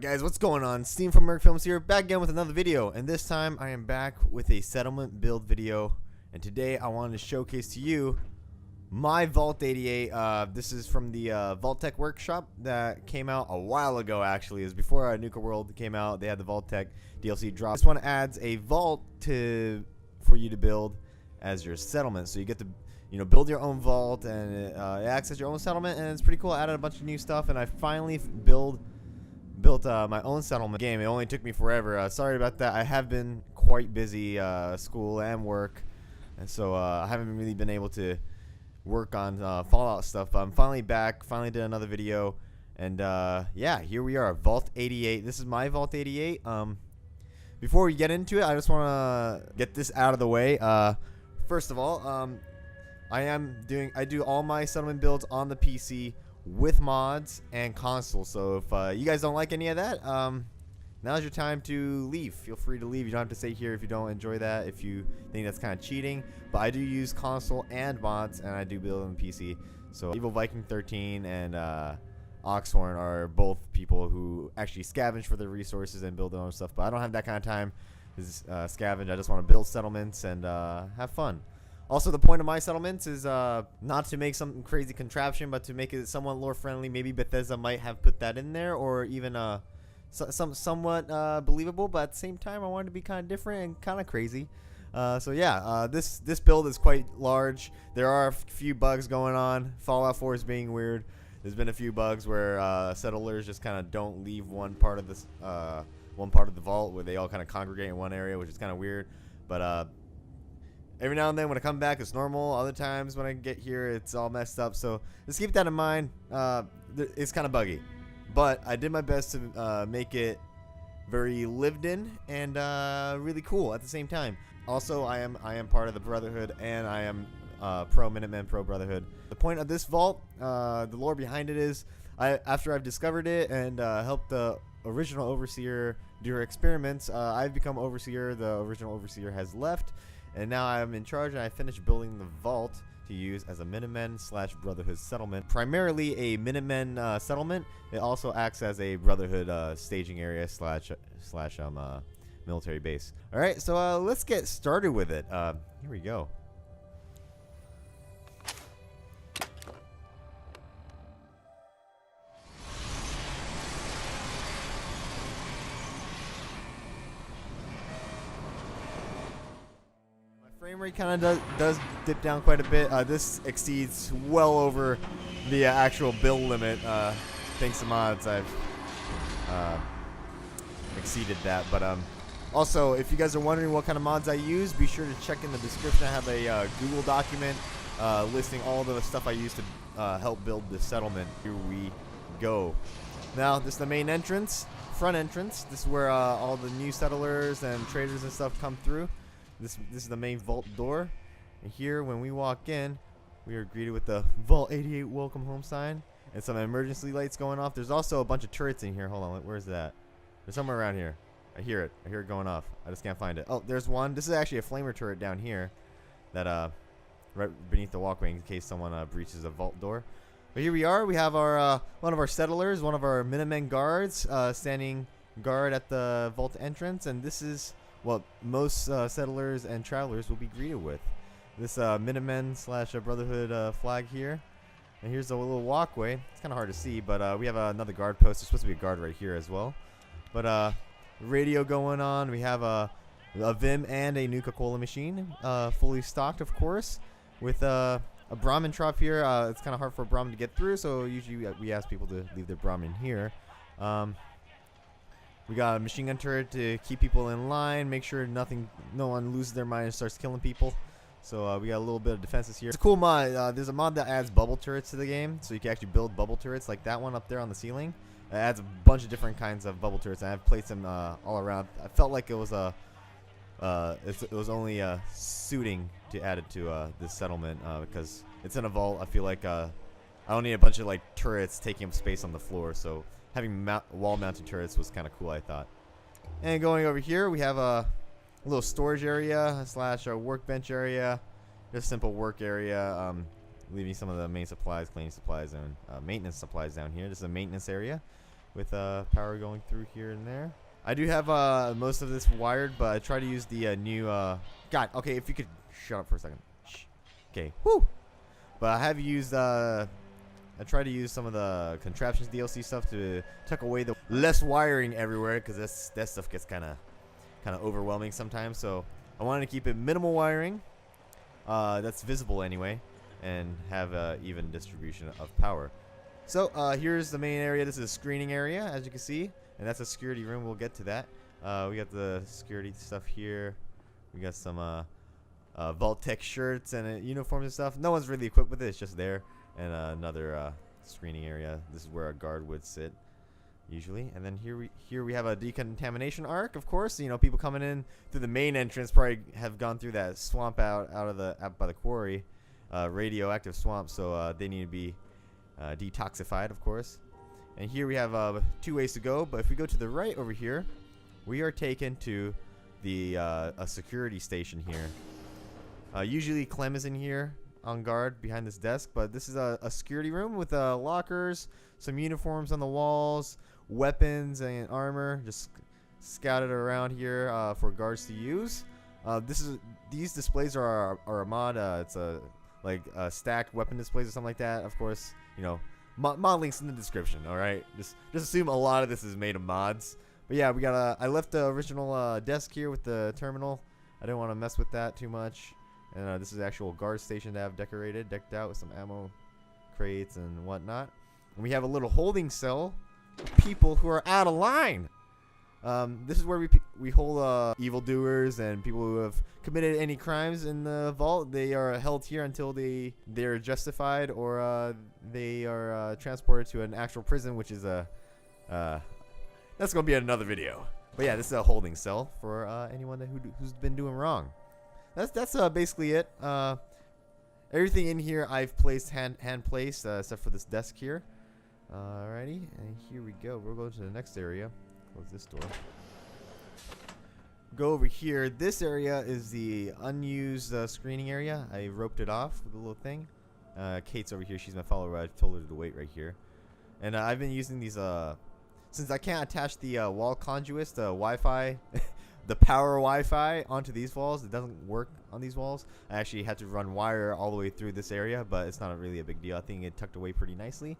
Guys, what's going on? Steam from Merc Films here, back again with another video, and this time I am back with a settlement build video. And today I wanted to showcase to you my Vault 88. This is from the Vault Tec Workshop that came out a while ago. Actually, it was before Nuka World came out. They had the Vault Tec DLC drop. This one adds a vault for you to build as your settlement, so you get to build your own vault, and it acts as your own settlement, and it's pretty cool. I added a bunch of new stuff, and I finally built my own settlement game. It only took me forever. Sorry about that. I have been quite busy, school and work, and so I haven't really been able to work on Fallout stuff. But I'm finally back. Finally did another video, and yeah, here we are, Vault 88. This is my Vault 88. Before we get into it, I just want to get this out of the way. First of all, I do all my settlement builds on the PC with mods and console. So if you guys don't like any of that, now's your time to leave. Feel free to leave. You don't have to stay here if you don't enjoy that, if you think that's kind of cheating. But I do use console and mods, and I do build on the PC. So Evil Viking 13 and Oxhorn are both people who actually scavenge for their resources and build their own stuff. But I don't have that kind of time to scavenge. I just want to build settlements and have fun. Also, the point of my settlements is not to make some crazy contraption, but to make it somewhat lore friendly. Maybe Bethesda might have put that in there, or even somewhat believable. But at the same time, I wanted to be kind of different and kind of crazy. So yeah, this build is quite large. There are a few bugs going on. Fallout 4 is being weird. There's been a few bugs where settlers just kind of don't leave one part of this one part of the vault, where they all kind of congregate in one area, which is kind of weird. But every now and then when I come back, it's normal. Other times when I get here, it's all messed up. So just keep that in mind. It's kind of buggy. But I did my best to make it very lived in and really cool at the same time. Also, I am part of the Brotherhood, and I am pro Minutemen, pro Brotherhood. The point of this vault, the lore behind it is, after I've discovered it and helped the original Overseer do her experiments, I've become Overseer. The original Overseer has left. And now I'm in charge, and I finished building the vault to use as a Minutemen/Brotherhood settlement. Primarily a Minutemen settlement. It also acts as a Brotherhood staging area slash military base. All right, so let's get started with it. Here we go. Frame rate kind of does dip down quite a bit. This exceeds well over the actual build limit. Thanks to mods, I've exceeded that. But also, if you guys are wondering what kind of mods I use, be sure to check in the description. I have a Google document listing all the stuff I use to help build the settlement. Here we go. Now, this is the main entrance, front entrance. This is where all the new settlers and traders and stuff come through. This is the main vault door, and here when we walk in, we are greeted with the Vault 88 welcome home sign and some emergency lights going off. There's also a bunch of turrets in here. Hold on, where's that? There's somewhere around here. I hear it going off. I just can't find it. Oh, there's one. This is actually a flamer turret down here that right beneath the walkway in case someone breaches a vault door. But here we are. We have our one of our settlers, one of our Minutemen guards standing guard at the vault entrance, and this is what most settlers and travelers will be greeted with. This Minutemen/Brotherhood flag here. And here's a little walkway. It's kind of hard to see, but we have another guard post. There's supposed to be a guard right here as well. But radio going on. We have a Vim and a Nuka-Cola machine, fully stocked, of course, with a Brahmin trop here. It's kind of hard for a Brahmin to get through, so usually we ask people to leave their Brahmin here. We got a machine gun turret to keep people in line, make sure no one loses their mind and starts killing people. So we got a little bit of defenses here. It's a cool mod. There's a mod that adds bubble turrets to the game, so you can actually build bubble turrets like that one up there on the ceiling. It adds a bunch of different kinds of bubble turrets, and I've placed them all around. I felt like it was it was only suiting to add it to this settlement because it's in a vault. I feel like I don't need a bunch of like turrets taking up space on the floor, so having wall-mounted turrets was kind of cool, I thought. And going over here, we have a little storage area slash a workbench area, just simple work area. Leaving some of the main supplies, cleaning supplies, and maintenance supplies down here. This is a maintenance area. with power going through here and there. I do have most of this wired, but I try to use the new God. Okay, if you could shut up for a second. Shh. Okay. Whoo. But I have used I try to use some of the contraptions DLC stuff to tuck away the less wiring everywhere, because that stuff gets kind of overwhelming sometimes. So I wanted to keep it minimal wiring, that's visible anyway, and have even distribution of power. So here's the main area. This is a screening area, as you can see, and that's a security room. We'll get to that. We got the security stuff here. We got some Vault Tec shirts and uniforms and stuff. No one's really equipped with it. It's just there. And another screening area. This is where a guard would sit usually. And then here we have a decontamination arc. Of course, you know, people coming in through the main entrance probably have gone through that swamp out by the quarry, radioactive swamp. So they need to be detoxified, of course. And here we have 2 ways to go. But if we go to the right over here, we are taken to the a security station here. Usually Clem is in here on guard behind this desk, but this is a security room with lockers, some uniforms on the walls, weapons and armor just scattered around here for guards to use. These displays are a mod. It's like stacked weapon displays or something like that. Of course, you know, mod links in the description. All right, just assume a lot of this is made of mods. But yeah, we got I left the original desk here with the terminal. I didn't want to mess with that too much. And this is the actual guard station that I've decked out with some ammo crates and whatnot. And we have a little holding cell for people who are out of line. This is where we hold evildoers and people who have committed any crimes in the vault. They are held here until they're justified, or they are transported to an actual prison, which is that's gonna be another video. But yeah, this is a holding cell for anyone who's been doing wrong. That's basically it. Everything in here I've placed hand placed, except for this desk here. Alrighty, and here we go. We'll go to the next area. Close this door. Go over here. This area is the unused screening area. I roped it off with a little thing. Kate's over here. She's my follower. I told her to wait right here. And I've been using these since I can't attach the wall conduits, the Wi-Fi, the power Wi-Fi onto these walls. It doesn't work on these walls. I actually had to run wire all the way through this area, but it's not really a big deal. I think it tucked away pretty nicely.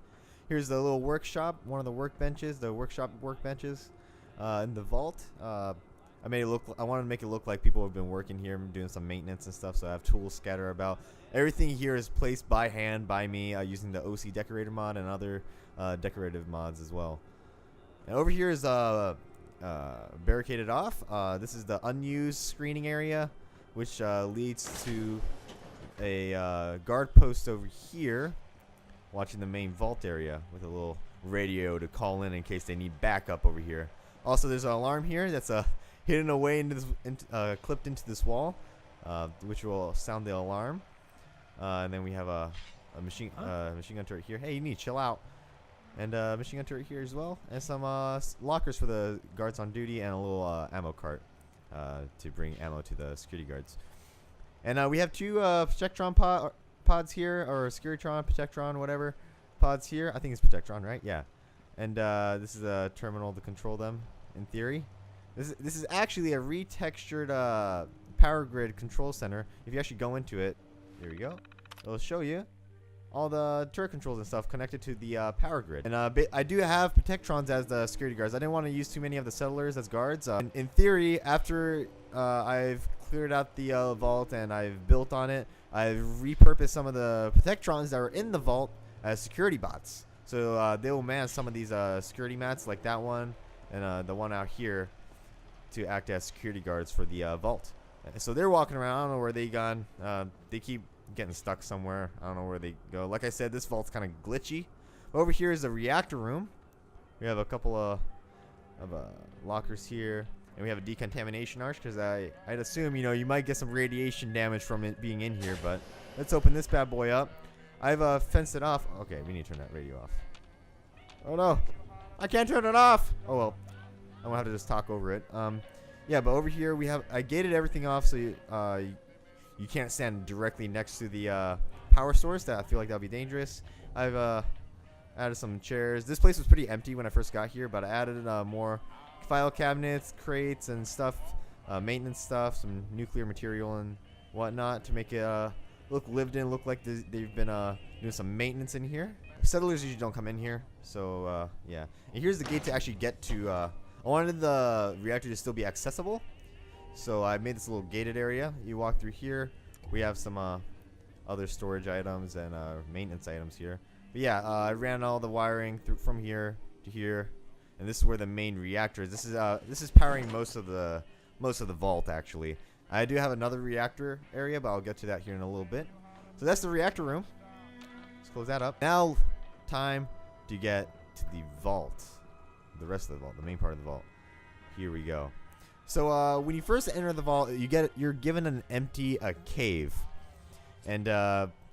Here's the little workshop, one of the workbenches, the workshop workbenches in the vault. I wanted to make it look like people have been working here, doing some maintenance and stuff. So I have tools scattered about. Everything here is placed by hand by me using the OC decorator mod and other decorative mods as well. And over here is barricaded off. This is the unused screening area, which leads to a guard post over here, watching the main vault area with a little radio to call in case they need backup over here. Also, there's an alarm here that's hidden away into this, clipped into this wall, which will sound the alarm. And then we have a machine gun turret here. Hey, you need to chill out. And machine gun turret here as well, and some lockers for the guards on duty, and a little ammo cart to bring ammo to the security guards. And we have 2 Protectron pods here, or Securitron, Protectron, whatever pods here. I think it's Protectron, right? Yeah. And this is a terminal to control them, in theory. This is actually a retextured power grid control center. If you actually go into it, here we go. It'll show you all the turret controls and stuff connected to the power grid. And I do have Protectrons as the security guards. I didn't want to use too many of the settlers as guards. In theory, after I've cleared out the vault and I've built on it, I've repurposed some of the Protectrons that were in the vault as security bots. So they will man some of these security mats, like that one and the one out here, to act as security guards for the vault. So they're walking around. I don't know where they gone. They keep getting stuck somewhere. I don't know where they go. Like I said, this vault's kind of glitchy. Over here is the reactor room. We have a couple of lockers here, and we have a decontamination arch, because I'd assume, you know, you might get some radiation damage from it being in here. But let's open this bad boy up. I've fenced it off. Okay, we need to turn that radio off. Oh no, I can't turn it off. Oh well, I'm gonna have to just talk over it. Yeah, but over here I gated everything off, so you can't stand directly next to the power source. I feel like that'd be dangerous. I've Added some chairs. This place was pretty empty when I first got here, but I added more file cabinets, crates, and stuff, maintenance stuff, some nuclear material and whatnot to make it look lived in, look like they've been doing some maintenance in here. Settlers usually don't come in here, so yeah. And here's the gate to actually get to. I wanted the reactor to still be accessible, so I made this little gated area. You walk through here. We have some other storage items and maintenance items here. But yeah, I ran all the wiring through from here to here, and this is where the main reactor is. This is powering most of the vault actually. I do have another reactor area, but I'll get to that here in a little bit. So that's the reactor room. Let's close that up. Now, time to get to the vault. The rest of the vault, the main part of the vault. Here we go. So when you first enter the vault, you're given an empty cave, and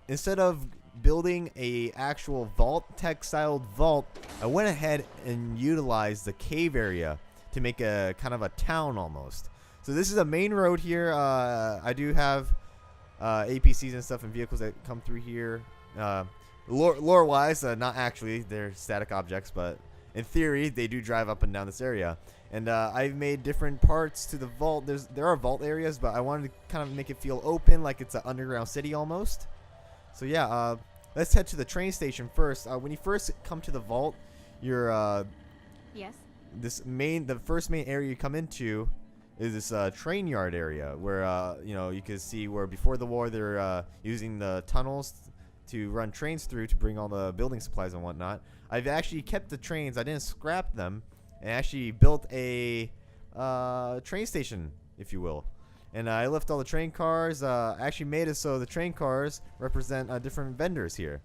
instead of building a actual Vault Tec styled vault, I went ahead and utilized the cave area to make a kind of a town almost. So this is a main road here. I do have APCs and stuff and vehicles that come through here. Lore-wise, not actually, they're static objects, but in theory, they do drive up and down this area. And I've made different parts to the vault. There are vault areas, but I wanted to kind of make it feel open, like it's an underground city almost. So yeah, let's head to the train station first. When you first come to the vault, you're yes. The first main area you come into is this train yard area where you can see where before the war they're using the tunnels to run trains through to bring all the building supplies and whatnot. I've actually kept the trains. I didn't scrap them, and actually built a train station, if you will. And I left all the train cars. I actually made it so the train cars represent different vendors here.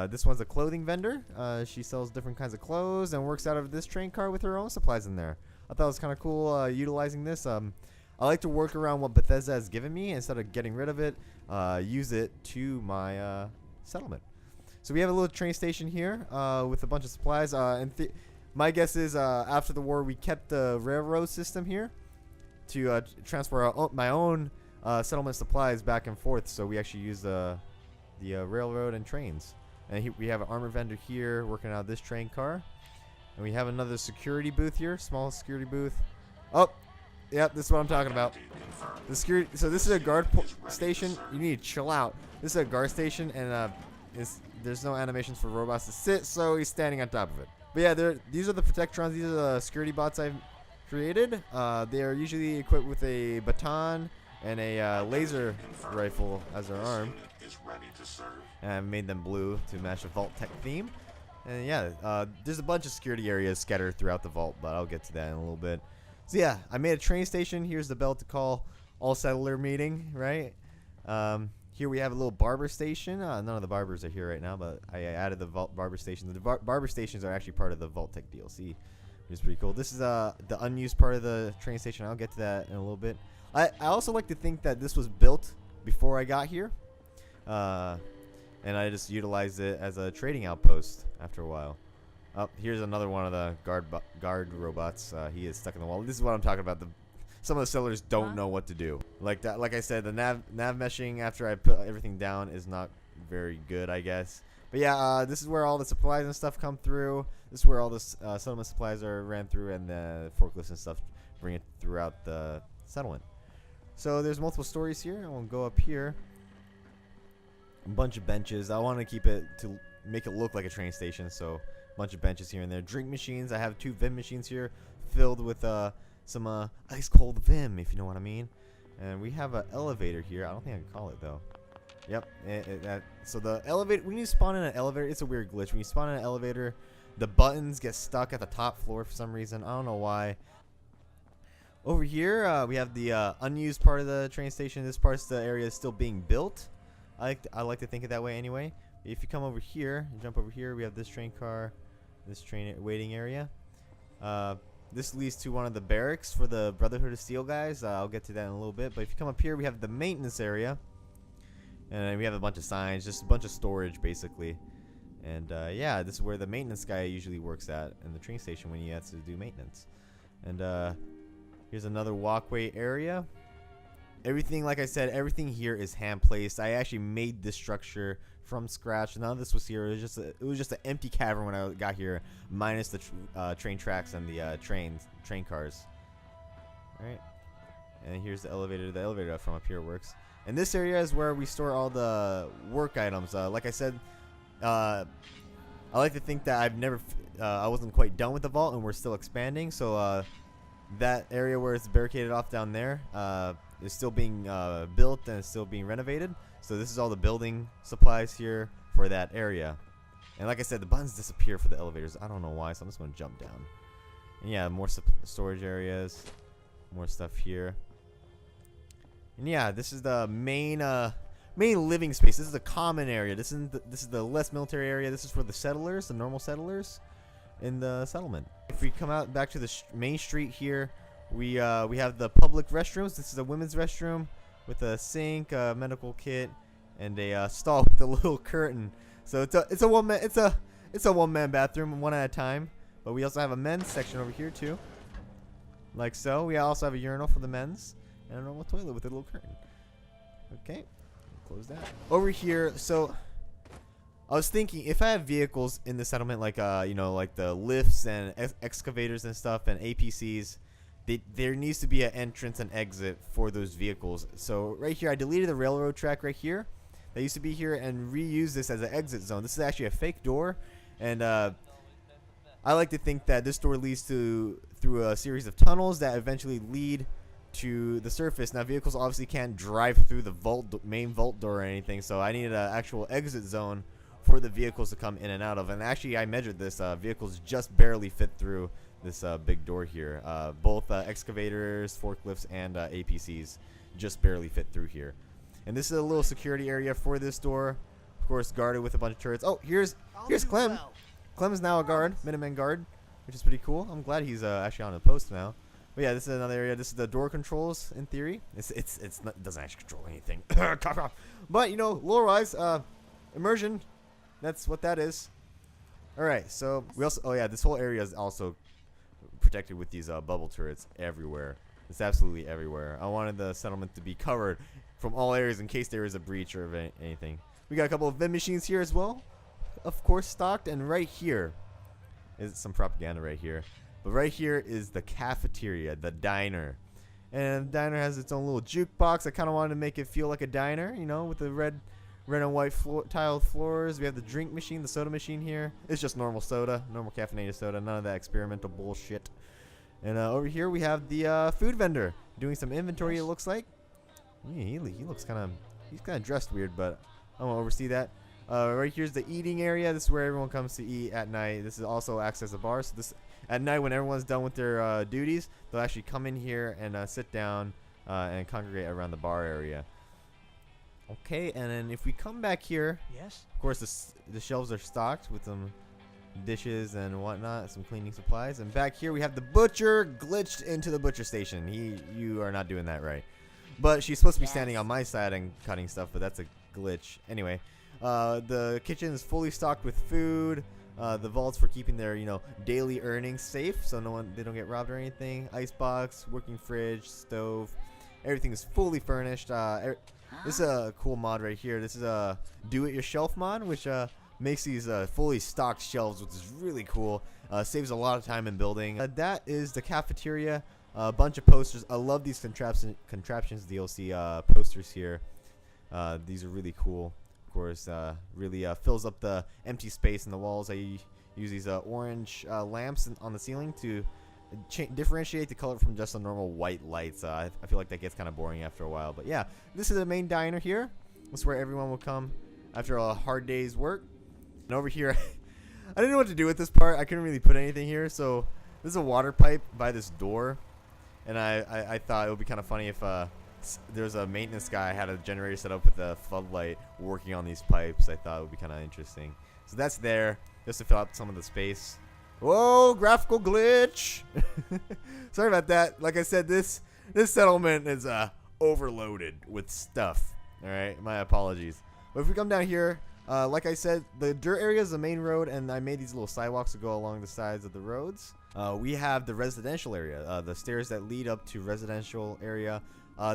This one's a clothing vendor. She sells different kinds of clothes and works out of this train car with her own supplies in there. I thought it was kind of cool utilizing this. I like to work around what Bethesda has given me instead of getting rid of it. Use it to my settlement. So we have a little train station here with a bunch of supplies. My guess is after the war we kept the railroad system here to transfer my own settlement supplies back and forth. So we actually use the railroad and trains. And we have an armor vendor here working out this train car. And we have another security booth here, small security booth. Oh, yep, this is what I'm talking about. The security. So this is a guard station. You need to chill out. This is a guard station, and there's no animations for robots to sit, so he's standing on top of it. But yeah, these are the Protectrons. These are the security bots I've created. They are usually equipped with a baton and a laser rifle as their arm. And I've made them blue to match the Vault Tec theme. And yeah, there's a bunch of security areas scattered throughout the vault, but I'll get to that in a little bit. So yeah, I made a train station. Here's the bell to call all settler meeting, right? Here we have a little barber station. None of the barbers are here right now, but I added the barber station. The barber stations are actually part of the Vault Tec DLC, which is pretty cool. This is the unused part of the train station. I'll get to that in a little bit. I also like to think that this was built before I got here. And I just utilized it as a trading outpost after a while. Oh, here's another one of the guard robots. He is stuck in the wall. This is what I'm talking about. Some of the settlers don't know what to do. Like that. Like I said, the nav meshing after I put everything down is not very good, I guess. But yeah, this is where all the supplies and stuff come through. This is where all the settlement supplies are ran through, and the forklifts and stuff bring it throughout the settlement. So there's multiple stories here. I'm gonna go up here. A bunch of benches. I want to keep it to make it look like a train station, so a bunch of benches here and there. Drink machines. I have 2 Vim machines here filled with some ice cold Vim, if you know what I mean. And we have an elevator here. I don't think I can call it though. Yep. So the elevator. When you spawn in an elevator, it's a weird glitch. When you spawn in an elevator, the buttons get stuck at the top floor for some reason. I don't know why. Over here, we have the unused part of the train station. This part of the area is still being built. I like to think it that way anyway. If you come over here, jump over here, we have this train car, this train waiting area. This leads to one of the barracks for the Brotherhood of Steel guys. I'll get to that in a little bit. But if you come up here, we have the maintenance area. And we have a bunch of signs, just a bunch of storage basically. And yeah, this is where the maintenance guy usually works at in the train station when he has to do maintenance. And here's another walkway area. Everything, like I said, everything here is hand placed. I actually made this structure from scratch. None of this was here. It was just an empty cavern when I got here, minus the train tracks and the train cars. All right, and here's the elevator. The elevator from up here works. And this area is where we store all the work items. Like I said, I like to think that I wasn't quite done with the vault, and we're still expanding. So that area where it's barricaded off down there is still being built and it's still being renovated. So this is all the building supplies here for that area. And like I said, the buttons disappear for the elevators. I don't know why, so I'm just going to jump down. And yeah, more storage areas, more stuff here. And yeah, this is the main living space. This is the common area. This is the less military area. This is for the settlers, the normal settlers in the settlement. If we come out back to the main street here, we have the public restrooms. This is a women's restroom with a sink, a medical kit, and a stall with a little curtain. So it's a one man bathroom, one at a time. But we also have a men's section over here too, like so. We also have a urinal for the men's and a normal toilet with a little curtain. Okay, close that. Over here, so I was thinking if I have vehicles in the settlement, like you know, like the lifts and excavators and stuff and APCs, there needs to be an entrance and exit for those vehicles. So right here, I deleted the railroad track right here that used to be here and reused this as an exit zone. This is actually a fake door, and I like to think that this door leads through a series of tunnels that eventually lead to the surface. Now vehicles obviously can't drive through the main vault door or anything, so I needed an actual exit zone for the vehicles to come in and out of. And actually I measured this, vehicles just barely fit through this big door here. Both excavators, forklifts, and APCs just barely fit through here. And this is a little security area for this door, of course guarded with a bunch of turrets. Oh, here's Clem. Well. Clem is now a guard, Minuteman guard, which is pretty cool. I'm glad he's actually on the post now. But yeah, this is another area. This is the door controls in theory. It doesn't actually control anything. But you know, lore-wise, immersion, that's what that is. All right, so we also, oh yeah, this whole area is also protected with these bubble turrets everywhere. It's absolutely everywhere. I wanted the settlement to be covered from all areas in case there is a breach or anything. We got a couple of vending machines here as well, of course stocked, and right here is some propaganda right here. But right here is the cafeteria, the diner. And the diner has its own little jukebox. I kind of wanted to make it feel like a diner, you know, with the red and white tiled floors. We have the drink machine, the soda machine here. It's just normal soda, normal caffeinated soda, none of that experimental bullshit. And over here we have the food vendor doing some inventory, it looks like. Yeah, he looks he's kind of dressed weird, but I won't oversee that. Right here's the eating area. This is where everyone comes to eat at night. This is also acts as a bar. So this at night when everyone's done with their duties, they'll actually come in here and sit down and congregate around the bar area. Okay, and then if we come back here, Yes. of course the shelves are stocked with some dishes and whatnot, some cleaning supplies. And back here we have the butcher glitched into the butcher station. You are not doing that right. But she's supposed to be standing on my side and cutting stuff, but that's a glitch. Anyway, the kitchen is fully stocked with food. The vaults for keeping their, you know, daily earnings safe, so they don't get robbed or anything. Icebox, working fridge, stove, everything is fully furnished. This is a cool mod right here. This is a do-it-yourself mod, which makes these fully stocked shelves, which is really cool. Saves a lot of time in building. That is the cafeteria. A bunch of posters. I love these contraptions DLC posters here. These are really cool. Of course, really fills up the empty space in the walls. I use these orange lamps on the ceiling to differentiate the color from just the normal white lights. I feel like that gets kind of boring after a while. But yeah, this is the main diner here. This is where everyone will come after a hard day's work. And over here, I didn't know what to do with this part. I couldn't really put anything here. So this is a water pipe by this door. And I thought it would be kind of funny if there's a maintenance guy had a generator set up with a floodlight working on these pipes. I thought it would be kind of interesting. So that's there just to fill up some of the space. Whoa, graphical glitch. Sorry about that. Like I said, this settlement is overloaded with stuff. All right, my apologies. But if we come down here, like I said, the dirt area is the main road, and I made these little sidewalks to go along the sides of the roads. We have the residential area, the stairs that lead up to residential area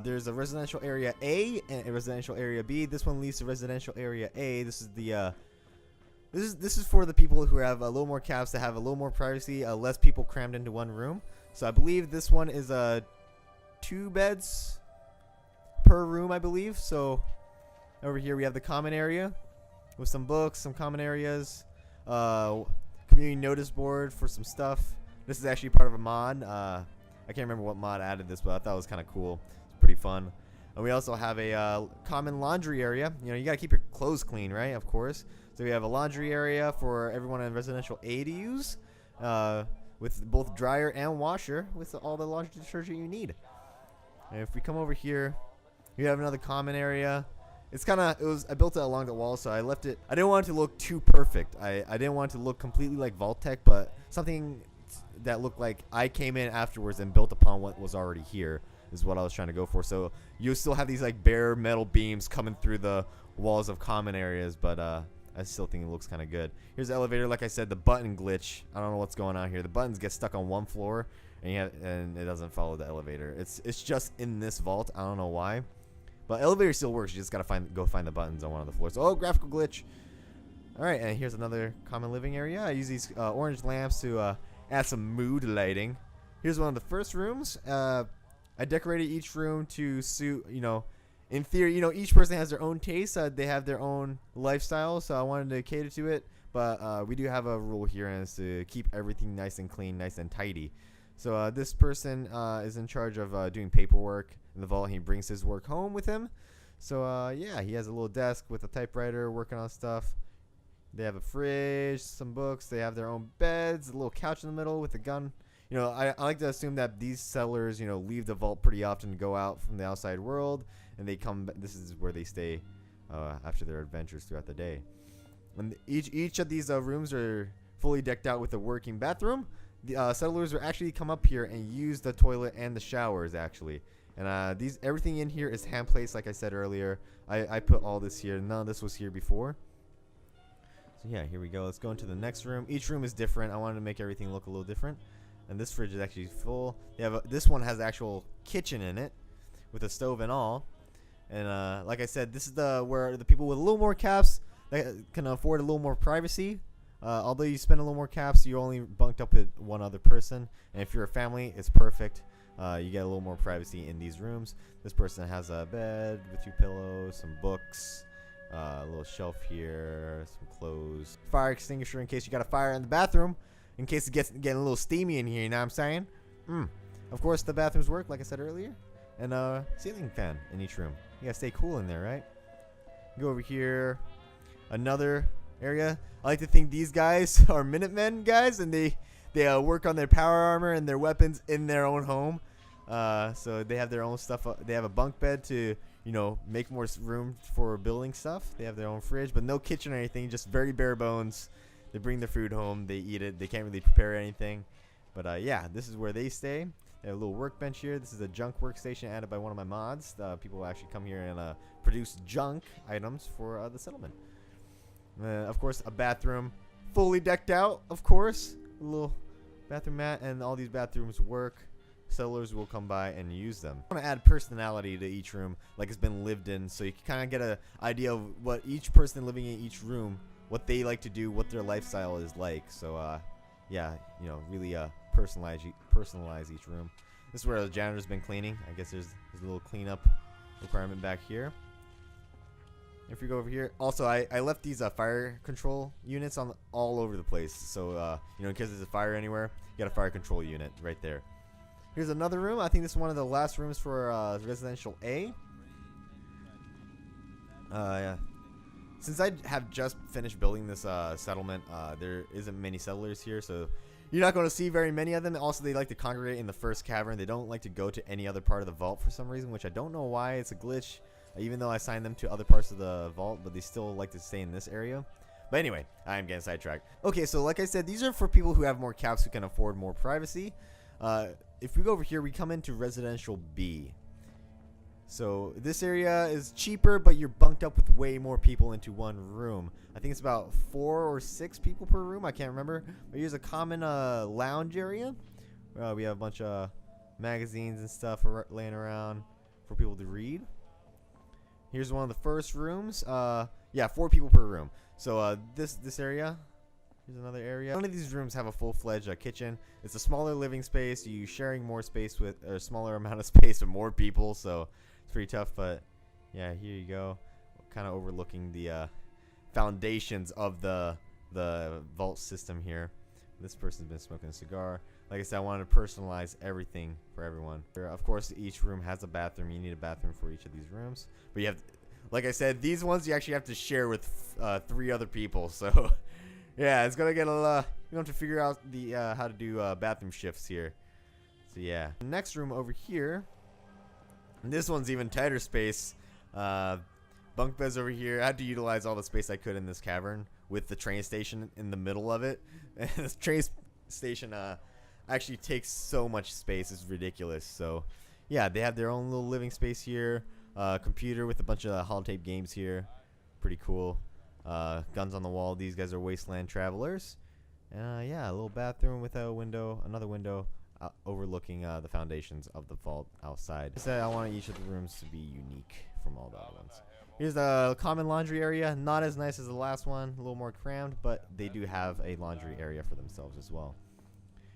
There's a residential area A and a residential area B. This one leads to residential area A. This is the this is for the people who have a little more caps, to have a little more privacy, less people crammed into one room. So I believe this one is 2 beds per room, I believe. So over here we have the common area with some books, some common areas, community notice board for some stuff. This is actually part of a mod. I can't remember what mod added this, but I thought it was kind of cool. It's pretty fun. And we also have a common laundry area. You know, you gotta keep your clothes clean, right? Of course. So we have a laundry area for everyone in residential A to use, with both dryer and washer, with all the laundry detergent you need. And if we come over here, we have another common area. It's kind of, I built it along the wall, so I left it. I didn't want it to look too perfect. I didn't want it to look completely like Vault Tec, but something that looked like I came in afterwards and built upon what was already here is what I was trying to go for. So you still have these like bare metal beams coming through the walls of common areas, but I still think it looks kind of good. Here's the elevator. Like I said, the button glitch. I don't know what's going on here. The buttons get stuck on one floor, and it doesn't follow the elevator. It's just in this vault. I don't know why, but elevator still works. You just gotta go find the buttons on one of the floors. Oh, graphical glitch. All right, and here's another common living area. I use these orange lamps to add some mood lighting. Here's one of the first rooms. I decorated each room to suit, you know, in theory, you know, each person has their own taste. They have their own lifestyle, so I wanted to cater to it. But we do have a rule here, and it's to keep everything nice and clean, nice and tidy. So this person is in charge of doing paperwork in the vault. He brings his work home with him. So yeah, he has a little desk with a typewriter, working on stuff. They have a fridge, some books. They have their own beds, a little couch in the middle with a gun. You know, I like to assume that these settlers, you know, leave the vault pretty often to go out from the outside world, and they come. This is where they stay after their adventures throughout the day. And each of these rooms are fully decked out with a working bathroom. The settlers will actually come up here and use the toilet and the showers actually. And everything in here is hand placed, like I said earlier. I put all this here. None of this was here before. So yeah, here we go. Let's go into the next room. Each room is different. I wanted to make everything look a little different. And this fridge is actually full. They have this one has actual kitchen in it, with a stove and all. And like I said, this is where the people with a little more caps that can afford a little more privacy. Although you spend a little more caps, you're only bunked up with one other person. And if you're a family, it's perfect. You get a little more privacy in these rooms. This person has a bed with 2 pillows, some books, a little shelf here, some clothes, fire extinguisher in case you got a fire in the bathroom, in case it getting a little steamy in here. You know what I'm saying? Of course, the bathrooms work, like I said earlier, and ceiling fan in each room. You gotta stay cool in there, right? Go over here, another area. I like to think these guys are Minutemen guys, and they work on their power armor and their weapons in their own home. So they have their own stuff. They have a bunk bed to, you know, make more room for building stuff. They have their own fridge, but no kitchen or anything, just very bare bones. They bring their food home, they eat it. They can't really prepare anything. But yeah, this is where they stay. They have a little workbench here. This is a junk workstation added by one of my mods. People will actually come here and produce junk items for the settlement. Of course, a bathroom, fully decked out, of course. A little bathroom mat, and all these bathrooms work. Settlers will come by and use them. I want to add personality to each room, like it's been lived in, so you can kind of get an idea of what each person living in each room, what they like to do, what their lifestyle is like. So yeah, you know, really personalize each room. This is where the janitor's been cleaning. I guess there's a little cleanup requirement back here. If we go over here, also I left these fire control units on all over the place. So you know, in case there's a fire anywhere, you got a fire control unit right there. Here's another room. I think this is one of the last rooms for residential A. Yeah. Since I have just finished building this settlement, there isn't many settlers here, so you're not going to see very many of them. Also, they like to congregate in the first cavern. They don't like to go to any other part of the vault for some reason, which I don't know why. It's a glitch, even though I assigned them to other parts of the vault, but they still like to stay in this area. But anyway, I'm getting sidetracked. Okay, so like I said, these are for people who have more caps, who can afford more privacy. If we go over here, we come into residential B. So this area is cheaper, but you're bunked up with way more people into one room. I think it's about 4 or 6 people per room. I can't remember. But here's a common lounge area. We have a bunch of magazines and stuff laying around. for people to read. Here's one of the first rooms. Yeah, 4 people per room. So this area. Here's another area. None of these rooms have a full-fledged kitchen. It's a smaller living space. You sharing more space with a smaller amount of space with more people. So it's pretty tough. But yeah, here you go. Kind of overlooking the foundations of the vault system here. This person's been smoking a cigar. Like I said, I wanted to personalize everything for everyone. Of course, each room has a bathroom. You need a bathroom for each of these rooms. But you have, like I said, these ones you actually have to share with 3 other people. So yeah, it's gonna get a lot. You have to figure out the how to do bathroom shifts here. So yeah, the next room over here. And this one's even tighter space. Bunk beds over here. I had to utilize all the space I could in this cavern with the train station in the middle of it. And this train station actually takes so much space. It's ridiculous. So yeah, they have their own little living space here. Computer with a bunch of holotape games here. Pretty cool. Guns on the wall. These guys are wasteland travelers. Yeah, a little bathroom with a window, another window overlooking the foundations of the vault outside. I said I want each of the rooms to be unique from all the other ones. Here's the common laundry area. Not as nice as the last one, a little more crammed, but they do have a laundry area for themselves as well.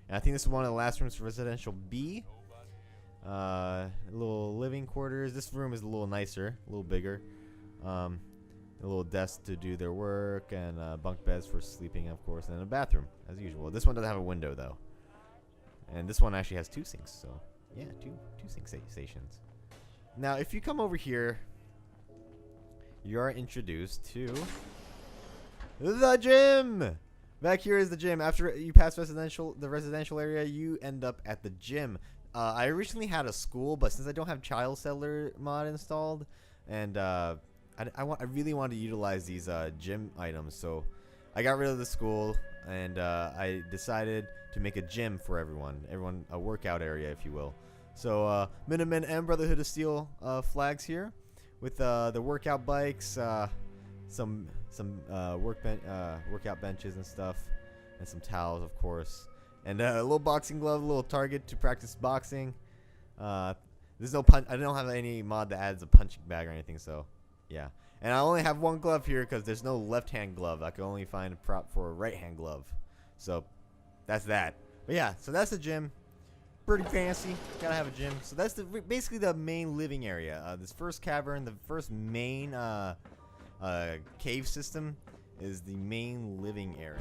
And I think this is one of the last rooms for residential B. A little living quarters. This room is a little nicer, a little bigger. A little desk to do their work, and bunk beds for sleeping, of course, and a bathroom as usual. This one doesn't have a window though, and this one actually has 2 sinks. So yeah, two sink stations. Now, if you come over here, you are introduced to the gym. Back here is the gym. After you pass the residential area, you end up at the gym. I originally had a school, but since I don't have Child Settler mod installed, and I really wanted to utilize these gym items, so I got rid of the school, and I decided to make a gym for everyone, a workout area, if you will. So Minutemen and Brotherhood of Steel flags here, with the workout bikes, some workout benches and stuff, and some towels, of course, and a little boxing glove, a little target to practice boxing. There's no punch. I don't have any mod that adds a punching bag or anything, so yeah. And I only have 1 glove here because there's no left-hand glove. I can only find a prop for a right-hand glove. So that's that. But yeah, so that's the gym. Pretty fancy. Gotta have a gym. So that's basically the main living area. This first cavern, the first main cave system, is the main living area.